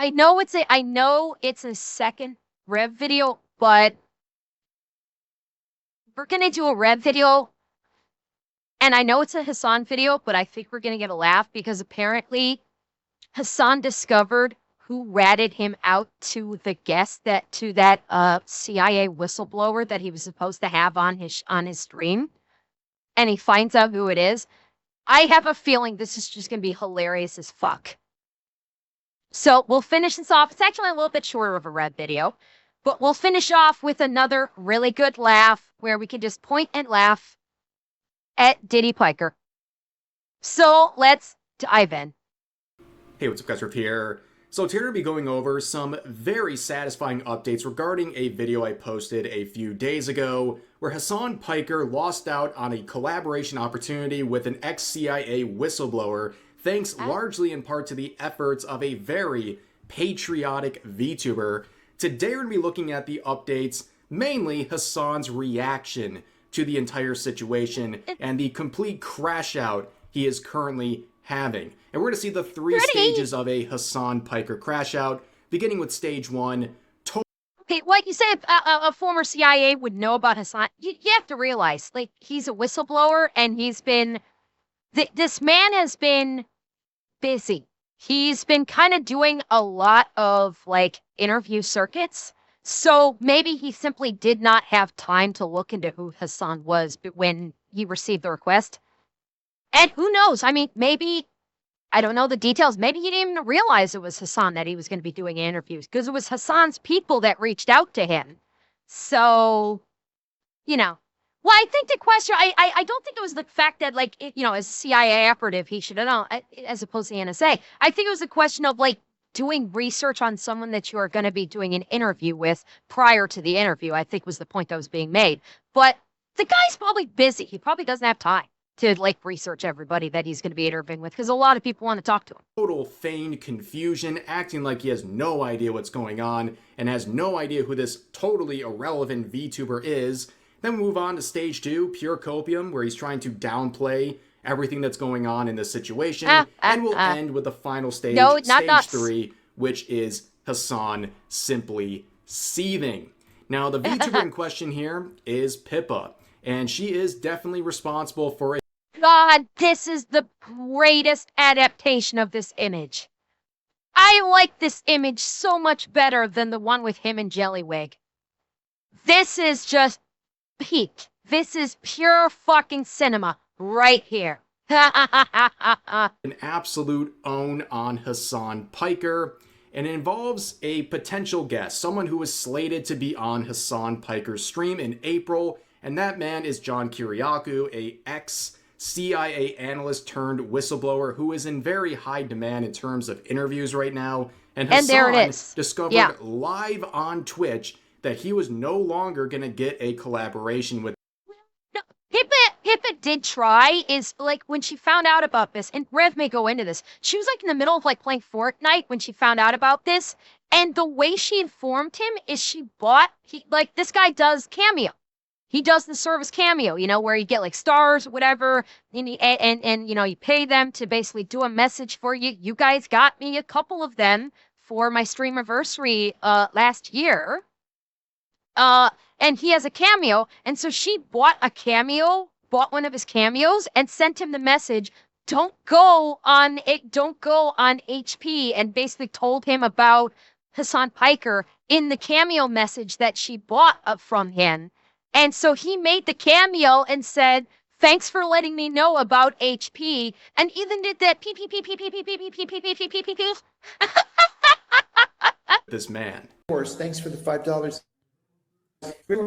I know it's a second Rev video, but we're gonna do a Rev video, and I know it's a Hassan video, but I think we're gonna get a laugh because apparently Hassan discovered who ratted him out to the guest to that CIA whistleblower that he was supposed to have on his stream, and he finds out who it is. I have a feeling this is just gonna be hilarious as fuck. So we'll finish this off. It's actually a little bit shorter of a Rev video, but we'll finish off with another really good laugh where we can just point and laugh at Diddy Piker. So let's dive in. Hey, what's up guys, Riff here. So today we're going to be going over some very satisfying updates regarding a video I posted a few days ago where Hassan Piker lost out on a collaboration opportunity with an ex-CIA whistleblower thanks largely in part to the efforts of a very patriotic VTuber. Today we're going to be looking at the updates, mainly Hassan's reaction to the entire situation and the complete crash out he is currently having. And we're going to see the three stages of a Hassan Piker crash out, beginning with stage one. Okay, like you said, a former CIA would know about Hassan. You have to realize, like, he's a whistleblower and he's been, this man has been busy. He's been kind of doing a lot of, like, interview circuits. So maybe he simply did not have time to look into who Hassan was when he received the request. And who knows? I mean, maybe, I don't know the details. Maybe he didn't even realize it was Hassan that he was going to be doing interviews because it was Hassan's people that reached out to him. So, you know. Well, I think the question, I don't think it was the fact that, like, as a CIA operative, he should have known, as opposed to the NSA. I think it was a question of, like, doing research on someone that you are going to be doing an interview with prior to the interview, I think was the point that was being made. But the guy's probably busy. He probably doesn't have time to, like, research everybody that he's going to be interviewing with because a lot of people want to talk to him. Total feigned confusion, acting like he has no idea what's going on and has no idea who this totally irrelevant VTuber is. Then we move on to stage two, pure copium, where he's trying to downplay everything that's going on in this situation. And we'll end with the final stage, stage three, which is Hassan simply seething. Now, the VTuber in question here is Pippa, and she is definitely responsible for it. God, this is the greatest adaptation of this image. I like this image so much better than the one with him and Jellywig. This is just peak. This is pure fucking cinema right here. An absolute own on Hassan Piker, and it involves a potential guest, someone who was slated to be on Hassan Piker's stream in April, and that man is John Kiriakou, a ex-CIA analyst turned whistleblower who is in very high demand in terms of interviews right now. And Hassan there it is. discovered live on Twitch that he was no longer going to get a collaboration with. No, Pippa did try, is like when she found out about this, and Rev may go into this, she was like in the middle of like playing Fortnite when she found out about this, and the way she informed him is she bought, this guy does Cameo. He does the service Cameo, where you get like stars or whatever, and you pay them to basically do a message for you. You guys got me a couple of them for my stream anniversary last year. And he has a Cameo, and so she bought one of his cameos and sent him the message, don't go on HP, and basically told him about Hassan Piker in the Cameo message that she bought from him. And so he made the Cameo and said, thanks for letting me know about HP, and even did that this man. Of course, thanks for the $5.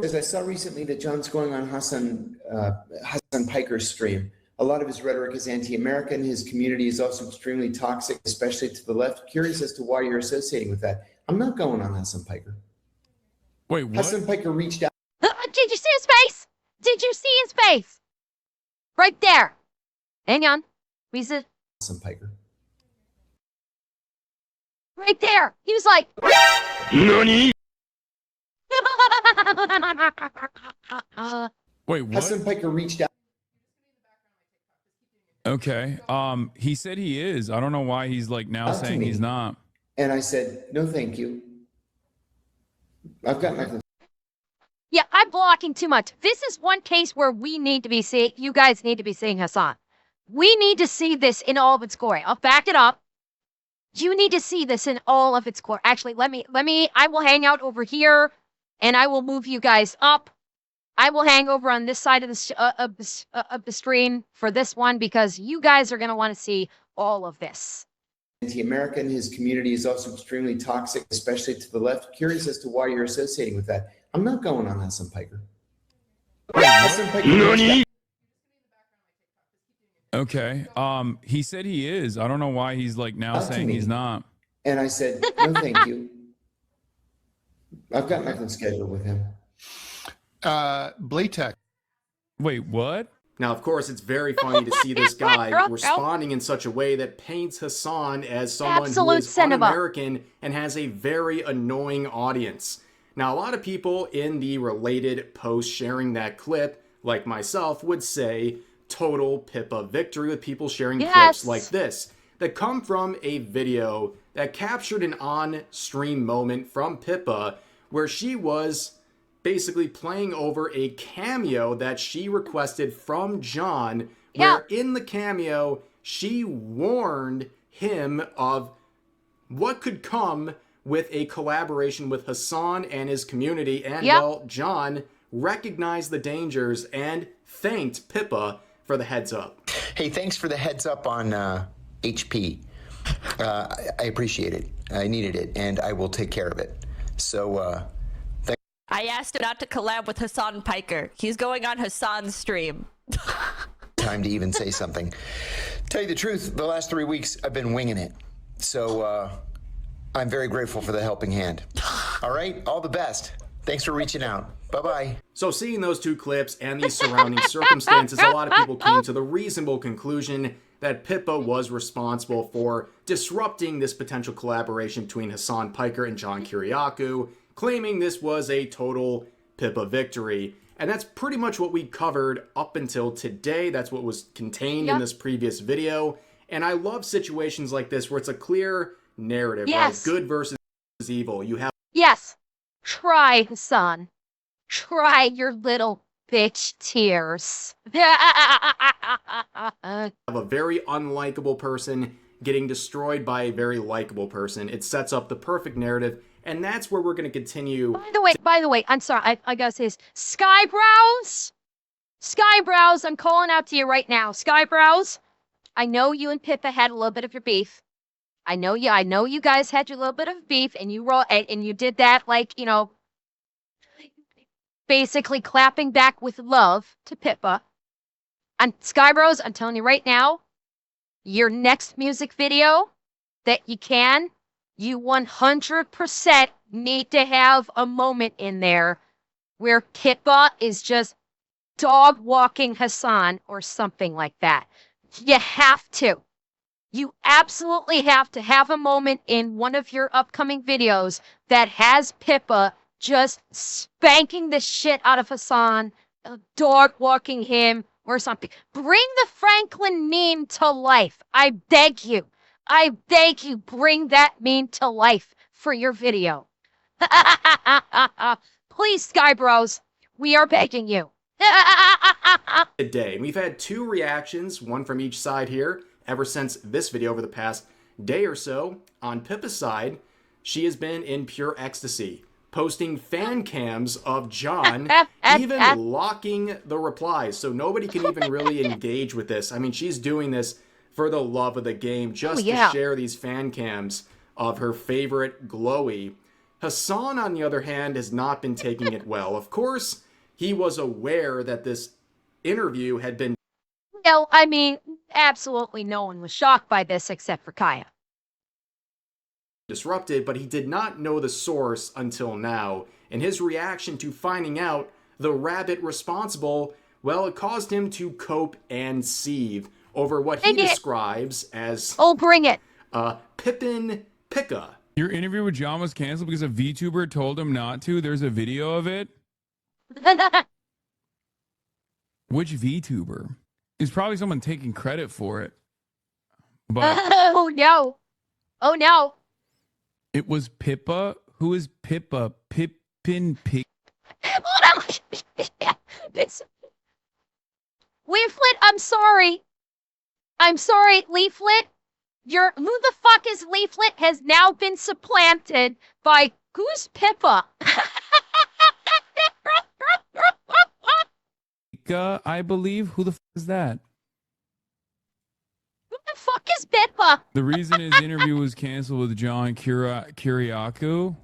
As I saw recently that John's going on Hassan Piker's stream. A lot of his rhetoric is anti-American. His community is also extremely toxic, especially to the left. Curious as to why you're associating with that. I'm not going on Hassan Piker. Wait, what? Hassan Piker reached out. Did you see his face? Did you see his face? Right there. Hang on. Hassan Piker. Right there. He was like, NANI? Wait, what? Hassan Piker reached out. Okay. He said he is. I don't know why he's like now saying he's not. And I said, no, thank you. I've got nothing. Yeah, I'm blocking too much. This is one case where we need to be seeing, you guys need to be seeing Hassan. We need to see this in all of its glory. I'll back it up. You need to see this in all of its glory. Actually, I will hang out over here and I will move you guys up. I will hang over on this side of the screen for this one because you guys are going to want to see all of this. Anti-American, his community is also extremely toxic, especially to the left. Curious as to why you're associating with that. I'm not going on Hassan Piker. Hassan Piker. Okay. He said he is. I don't know why he's like now saying he's not. And I said, no, thank you. I've got nothing scheduled with him. Blatek. Wait, what? Now, of course, it's very funny to see this guy responding in such a way that paints Hassan as someone who is un-American and has a very annoying audience. Now, a lot of people in the related post sharing that clip, like myself, would say total Pippa victory with people sharing clips like this that come from a video that captured an on-stream moment from Pippa where she was basically playing over a cameo that she requested from John, where in the cameo, she warned him of what could come with a collaboration with Hassan and his community, and well, John recognized the dangers and thanked Pippa for the heads up. Hey, thanks for the heads up on HP. I appreciate it. I needed it, and I will take care of it. So, I asked him not to collab with Hassan Piker. He's going on Hassan's stream. Time to even say something. Tell you the truth, the last 3 weeks I've been winging it. So I'm very grateful for the helping hand. All right, all the best. Thanks for reaching out. Bye-bye. So seeing those two clips and the surrounding circumstances, a lot of people came to the reasonable conclusion that Pippa was responsible for disrupting this potential collaboration between Hassan Piker and John Kiriakou, claiming this was a total Pippa victory. And that's pretty much what we covered up until today. That's what was contained in this previous video. And I love situations like this where it's a clear narrative, right? Good versus evil. You have try, Hassan. Try your little bitch tears. a very unlikable person getting destroyed by a very likable person. It sets up the perfect narrative. And that's where we're going to continue. By the way, I'm sorry. I got to say this. Skybrows, I'm calling out to you right now. Skybrows, I know you and Pippa had a little bit of your beef. I know you guys had your little bit of beef, and you did that, like, you know, basically clapping back with love to Pippa. And Skybrows, I'm telling you right now, your next music video that you 100% need to have a moment in there where Pippa is just dog walking Hassan or something like that. You have to. You absolutely have to have a moment in one of your upcoming videos that has Pippa just spanking the shit out of Hassan, dog walking him or something. Bring the Franklin meme to life. I beg you. Bring that meme to life for your video. Please, Skybros, we are begging you. Today, we've had 2 reactions, one from each side here, ever since this video over the past day or so. On Pippa's side, she has been in pure ecstasy, posting fan cams of John, even locking the replies, so nobody can even really engage with this. I mean, she's doing this for the love of the game, just to share these fan cams of her favorite glowy. Hassan, on the other hand, has not been taking it well. Of course, he was aware that this interview had been... No, I mean, absolutely no one was shocked by this except for Kaya. ...disrupted, but he did not know the source until now. And his reaction to finding out the rabbit responsible, well, it caused him to cope and seethe over what he describes as... Oh, bring it! Pippin Picka. Your interview with John was canceled because a VTuber told him not to? There's a video of it? Which VTuber? It's probably someone taking credit for it. But oh, no. Oh, no. It was Pippa. Who is Pippa? Pippin Pig. Leaflet, I'm sorry. I'm sorry, Leaflet. Who the fuck is Leaflet has now been supplanted by who's Pippa? I believe. Who the fuck is that? Who the fuck is Pippa? The reason his interview was canceled with John Kiriakou.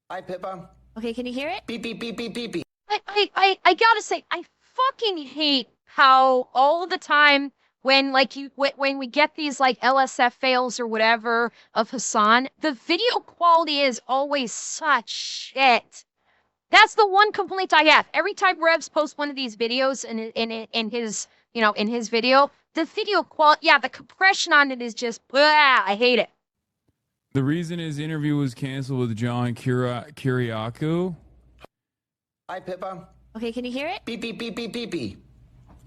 Hi, Pippa. Okay, can you hear it? Beep, beep, beep, beep, beep, beep. I gotta say, I fucking hate how all the time when when we get these like LSF fails or whatever of Hassan, the video quality is always such shit. That's the one complaint I have. Every time Revs posts one of these videos in his in his video, the video quality, the compression on it is just blah. I hate it. The reason his interview was canceled with John Kiriakou. Hi, Pippa. Okay, can you hear it? Beep, beep, beep, beep, beep, beep.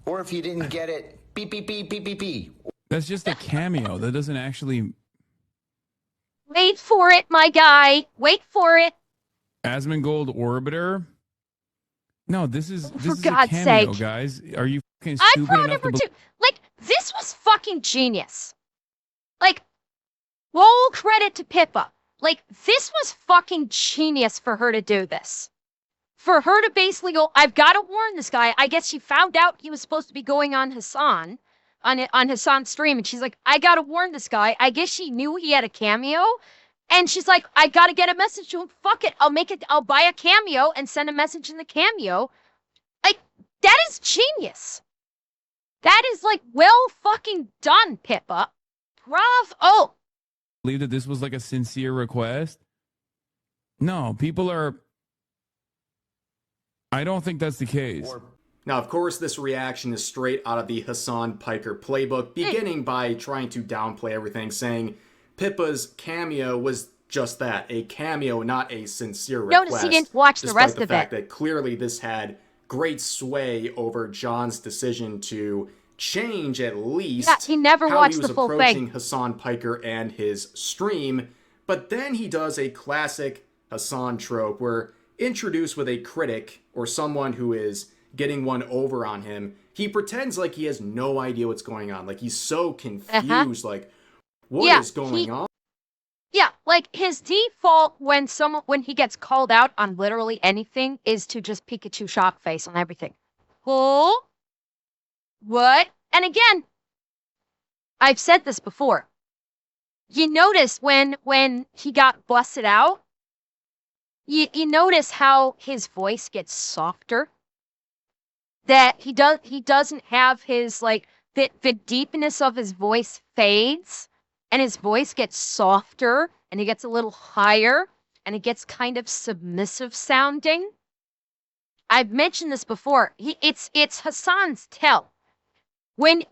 Or if you didn't get it, beep, beep, beep, beep, beep, beep. That's just a cameo. That doesn't actually. Wait for it, my guy. Wait for it. Asmongold Orbiter. No, this is For a God's cameo, sake. guys. Are you fucking I'm stupid pro enough number to two. Like, this was fucking genius. Like, roll credit to Pippa. Like, this was fucking genius for her to do this. For her to basically go, I've got to warn this guy. I guess she found out he was supposed to be going on Hassan, on Hassan's stream, and she's like, I got to warn this guy. I guess she knew he had a cameo, and she's like, I got to get a message to him. Fuck it. I'll buy a cameo and send a message in the cameo. Like, that is genius. That is, like, well fucking done, Pippa. Bravo. believe that this was like a sincere request? No, people are. I don't think that's the case. Now, of course, this reaction is straight out of the Hassan Piker playbook, beginning by trying to downplay everything, saying Pippa's cameo was just that, a cameo, not a sincere request. Notice he didn't watch the rest despite of the fact it. that clearly this had great sway over John's decision to change at least he never how watched he was the full approaching thing. Hassan Piker and his stream. But then he does a classic Hassan trope where, introduced with a critic or someone who is getting one over on him, he pretends like he has no idea what's going on. Like, he's so confused. Like, what is going on? Yeah, like his default when he gets called out on literally anything is to just Pikachu shock face on everything. Who? What? And again, I've said this before. You notice when he got busted out, you notice how his voice gets softer. That he doesn't have his like the deepness of his voice fades. And his voice gets softer, and he gets a little higher, and it gets kind of submissive sounding. I've mentioned this before. It's Hassan's tell. When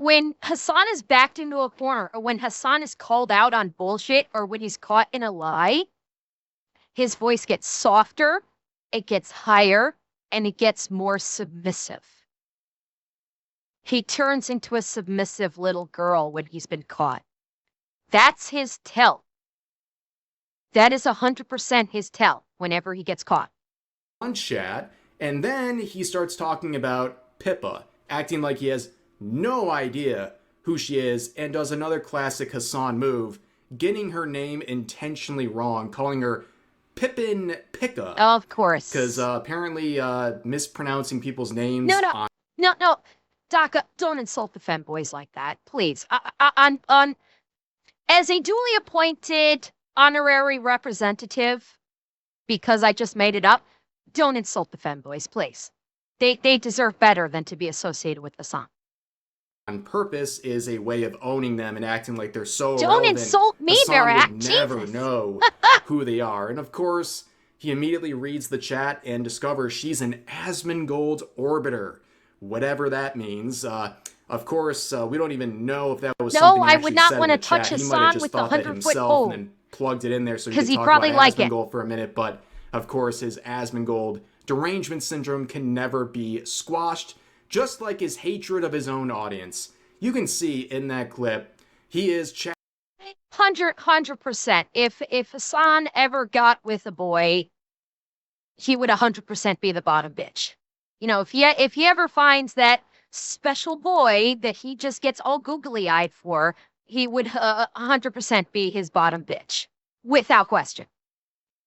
Hassan is backed into a corner, or when Hassan is called out on bullshit, or when he's caught in a lie, his voice gets softer, it gets higher, and it gets more submissive. He turns into a submissive little girl when he's been caught. That's his tell. That is 100% his tell whenever he gets caught. On chat, and then he starts talking about Pippa, acting like he has no idea who she is, and does another classic Hassan move, getting her name intentionally wrong, calling her Pippin Picka. Of course. Because apparently mispronouncing people's names. No. Daka, don't insult the femboys like that, please. As a duly appointed honorary representative, because I just made it up, don't insult the femboys, please. They deserve better than to be associated with the song. On purpose is a way of owning them and acting like they're so Don't relevant. insult me, Hassan Barak. would never Jesus. know who they are. And of course, he immediately reads the chat and discovers she's an Asmongold Orbiter, whatever that means. Of course, we don't even know if that was something he I actually would not said want in to the touch chat. He might Hassan have just with the thought that 100-foot himself pole. and then plugged it in there so he 'Cause could he'd talk probably about like it. Asmongold for a minute. But of course, his Asmongold derangement syndrome can never be squashed, just like his hatred of his own audience. You can see in that clip, he is 100% 100%. If Hassan ever got with a boy, he would 100% be the bottom bitch. You know, if he ever finds that special boy that he just gets all googly eyed for, he would 100% be his bottom bitch, without question.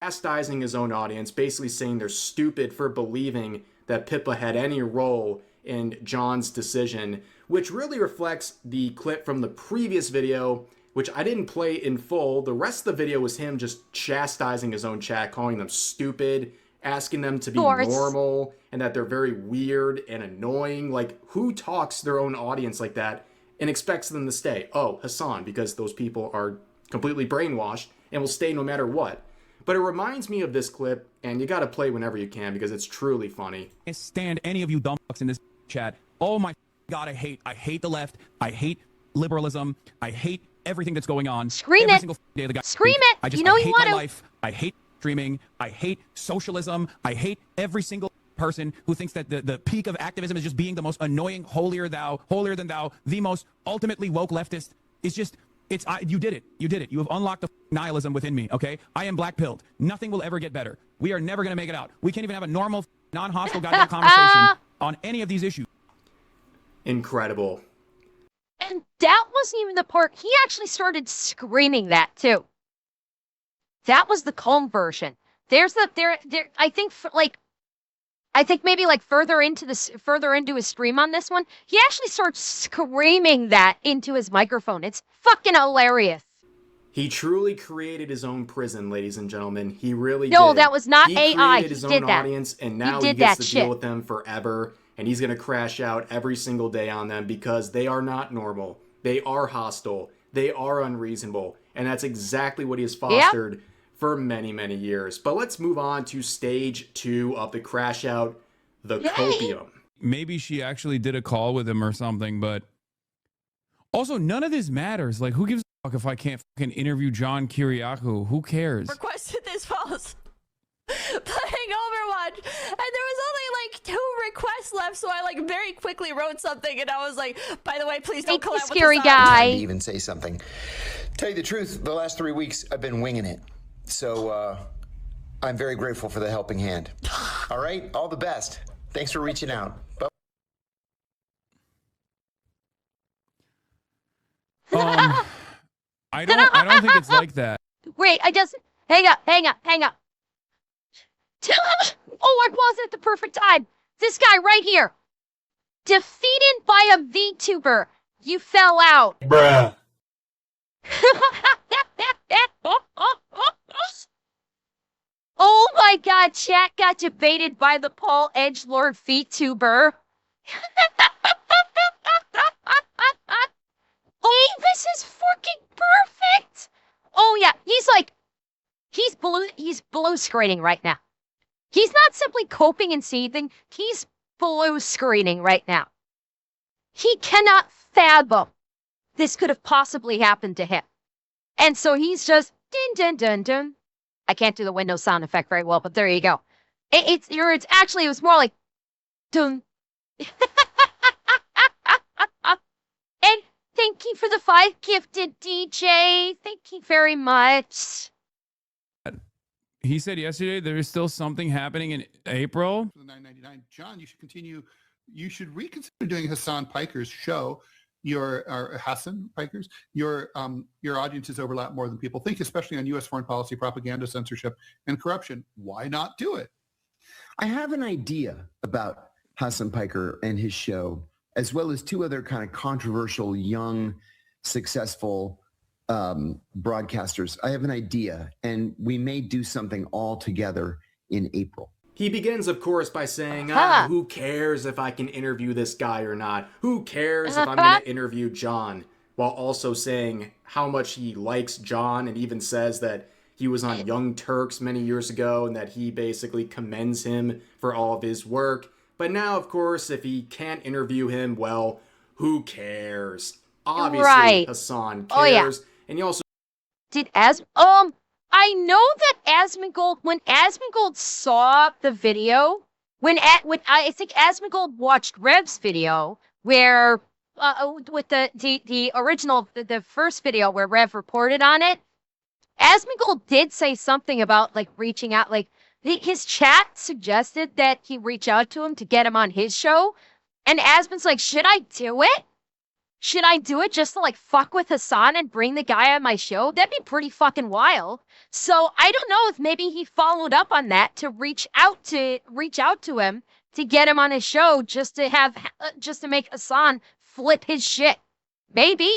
Chastising his own audience, basically saying they're stupid for believing that Pippa had any role in John's decision, which really reflects the clip from the previous video, which I didn't play in full. The rest of the video was him just chastising his own chat, calling them stupid, asking them to be normal, and that they're very weird and annoying. Like, who talks to their own audience like that and expects them to stay? Oh, Hassan, because those people are completely brainwashed and will stay no matter what. But it reminds me of this clip, and you gotta play whenever you can because it's truly funny. I can't stand any of you dumb fucks in this chat. Oh my God, I hate the left. I hate liberalism. I hate everything that's going on. Scream every it. Single day the guy Scream it. I just you know I hate you my want to. life. I hate streaming. I hate socialism. I hate every single person who thinks that the peak of activism is just being the most annoying, holier than thou, the most ultimately woke leftist. It's just, you did it. You did it. You have unlocked the nihilism within me, okay? I am black-pilled. Nothing will ever get better. We are never going to make it out. We can't even have a normal, non-hostile goddamn conversation on any of these issues. Incredible. And that wasn't even the part. He actually started screaming that too. That was the calm version. There's the there. I think maybe like further into his stream on this one, he actually starts screaming that into his microphone. It's fucking hilarious. He truly created his own prison, ladies and gentlemen. He really did. No, that was not AI. He created his He own did that. audience, and now He he did gets that to deal shit. with them forever. And he's going to crash out every single day on them because they are not normal. They are hostile. They are unreasonable. And that's exactly what he has fostered for many, many years. But let's move on to stage 2 of the crash out, the copium. Maybe she actually did a call with him or something, but also none of this matters. Like, who gives a fuck if I can't fucking interview John Kiriakou? Who cares? Requested this while playing Overwatch, and there was only like 2 requests left, so I like very quickly wrote something, and I was like, by the way, please don't collab with scary Hassan. guy. To even say something. Tell you the truth, the last 3 weeks I've been winging it. So I'm very grateful for the helping hand. All right, all the best. Thanks for reaching out. Bye. I don't think it's like that. Wait, I just hang up. Oh, I paused at the perfect time. This guy right here. Defeated by a VTuber. You fell out. Bruh. Oh my God, chat got debated by the Paul Edgelord VTuber. Oh, this is fucking perfect. Oh yeah, he's blue screening right now. He's not simply coping and seething, he's blue screening right now. He cannot fathom this could have possibly happened to him. And so he's just dun dun dun dun. I can't do the Windows sound effect very well, but there you go. It was more like dun. And thank you for the 5 gifted, DJ. Thank you very much. He said yesterday there is still something happening in April. For the $9.99, John, you should continue. You should reconsider doing Hassan Piker's show. Hassan Piker's. Your audiences overlap more than people think, especially on U.S. foreign policy, propaganda, censorship, and corruption. Why not do it? I have an idea about Hassan Piker and his show, as well as 2 other kind of controversial, young, successful broadcasters. I have an idea, and we may do something all together in April. He begins, of course, by saying, who cares if I can interview this guy or not? Who cares if I'm going to interview John? While also saying how much he likes John, and even says that he was on Young Turks many years ago and that he basically commends him for all of his work. But now, of course, if he can't interview him, well, who cares? Obviously, Hassan cares. Oh, yeah. And he also I know that when Asmongold saw the video, when I think Asmongold watched Rev's video where with the original, the first video where Rev reported on it, Asmongold did say something about like reaching out, like his chat suggested that he reach out to him to get him on his show. And Asmon's like, should I do it? Should I do it just to like fuck with Hassan and bring the guy on my show? That'd be pretty fucking wild. So I don't know if maybe he followed up on that to reach out to him to get him on his show just to make Hassan flip his shit. Maybe.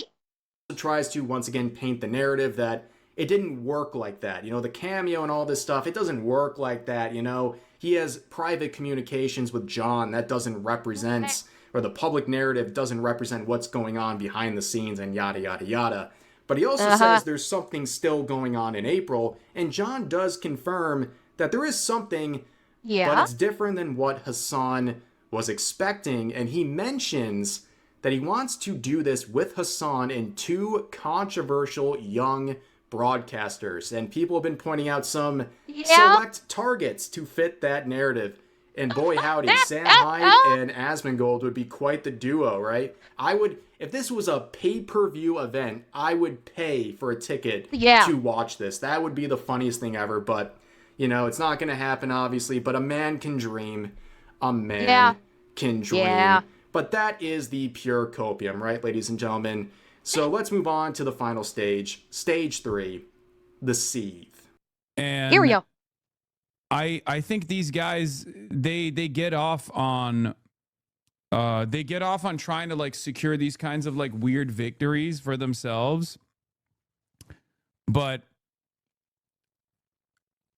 Tries to once again paint the narrative that it didn't work like that. You know, the cameo and all this stuff, it doesn't work like that, you know. He has private communications with John that doesn't represent, or the public narrative doesn't represent what's going on behind the scenes and yada, yada, yada. But he also says there's something still going on in April, and John does confirm that there is something, but it's different than what Hassan was expecting, and he mentions that he wants to do this with Hassan and two controversial young broadcasters, and people have been pointing out some select targets to fit that narrative. And boy howdy, Sam Hyde and Asmongold would be quite the duo, right? I would, if this was a pay-per-view event, I would pay for a ticket to watch this. That would be the funniest thing ever, but, you know, it's not going to happen, obviously, but a man can dream. A man can dream. But that is the pure copium, right, ladies and gentlemen? So let's move on to the final stage, stage 3, the seethe. And here we go. I think these guys they get off on trying to like secure these kinds of like weird victories for themselves. But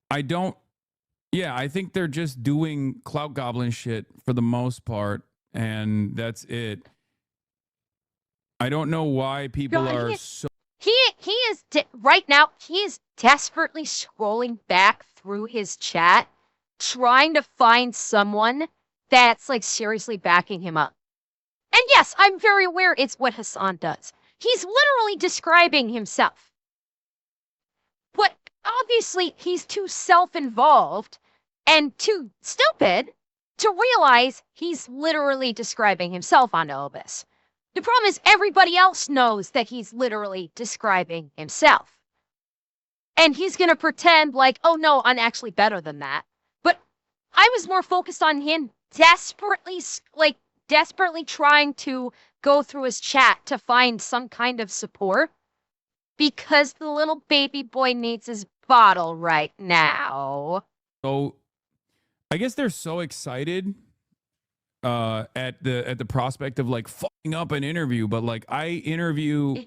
I think they're just doing clout goblin shit for the most part, and that's it. I don't know why people are so. He is right now. He is desperately scrolling back through his chat, trying to find someone that's like seriously backing him up. And yes, I'm very aware it's what Hassan does. He's literally describing himself. But obviously, he's too self-involved and too stupid to realize he's literally describing himself on all this. The problem is everybody else knows that he's literally describing himself. And he's going to pretend like, oh no, I'm actually better than that. But I was more focused on him desperately trying to go through his chat to find some kind of support. Because the little baby boy needs his bottle right now. So, I guess they're so excited at the prospect of like fucking up an interview, but like I interview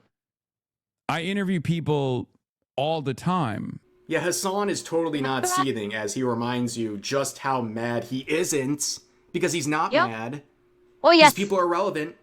people all the time. Yeah, Hassan is totally not seething, as he reminds you just how mad he isn't, because he's not mad. Oh yes, these people are relevant,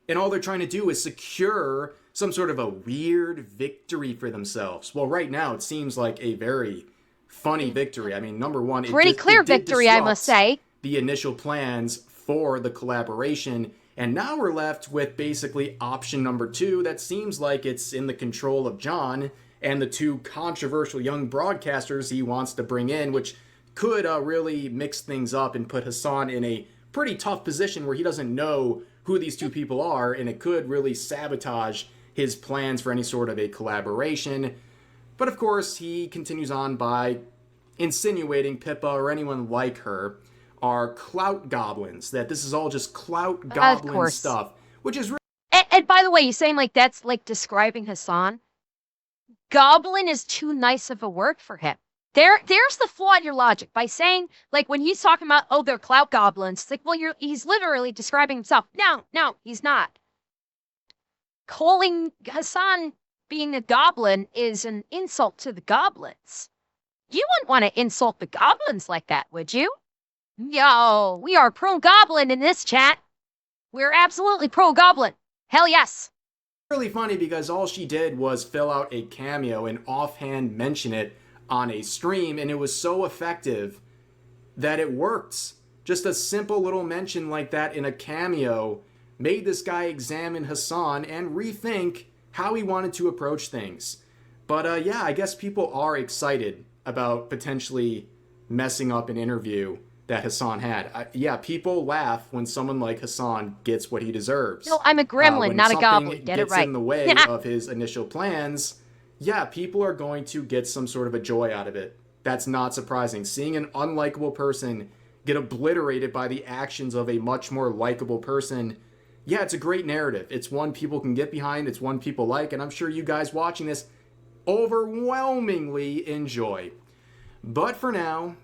and all they're trying to do is secure some sort of a weird victory for themselves. Well, right now it seems like a very funny victory. I mean, number one, pretty clear victory, I must say. The initial plans for the collaboration, and now we're left with basically option number 2 that seems like it's in the control of John and the two controversial young broadcasters he wants to bring in, which could really mix things up and put Hassan in a pretty tough position where he doesn't know who these two people are, and it could really sabotage his plans for any sort of a collaboration. But of course, he continues on by insinuating Pippa or anyone like her are clout goblins, that this is all just clout goblin stuff, which is really... And by the way, you're saying like that's like describing Hassan? Goblin is too nice of a word for him. There's the flaw in your logic. By saying, like, when he's talking about, oh, they're clout goblins, it's like, well, he's literally describing himself. No, he's not. Calling Hassan being a goblin is an insult to the goblins. You wouldn't want to insult the goblins like that, would you? Yo, we are pro-goblin in this chat. We're absolutely pro-goblin. Hell yes. Really funny because all she did was fill out a cameo and offhand mention it on a stream, and it was so effective that it worked. Just a simple little mention like that in a cameo made this guy examine Hassan and rethink how he wanted to approach things. But yeah, I guess people are excited about potentially messing up an interview that Hassan had. Yeah, people laugh when someone like Hassan gets what he deserves. No, I'm a gremlin, when not a something goblin. Get it gets right. in the way of his initial plans, yeah, people are going to get some sort of a joy out of it. That's not surprising. Seeing an unlikable person get obliterated by the actions of a much more likable person, yeah, it's a great narrative. It's one people can get behind. It's one people like, and I'm sure you guys watching this overwhelmingly enjoy. But for now,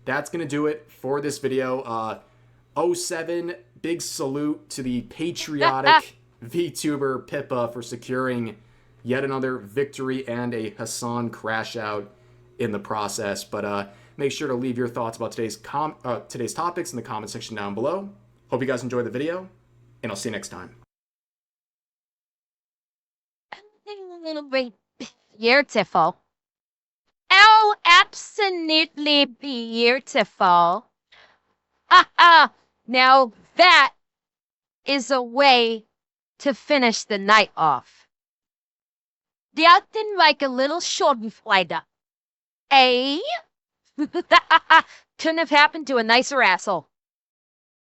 that's going to do it for this video. 07, big salute to the patriotic VTuber Pippa for securing yet another victory and a Hassan crash out in the process. But make sure to leave your thoughts about today's topics in the comment section down below. Hope you guys enjoyed the video, and I'll see you next time. Beautiful. Oh, absolutely beautiful. Now that is a way to finish the night off. Nothing like a little schadenfreude. Eh? Couldn't have happened to a nicer asshole.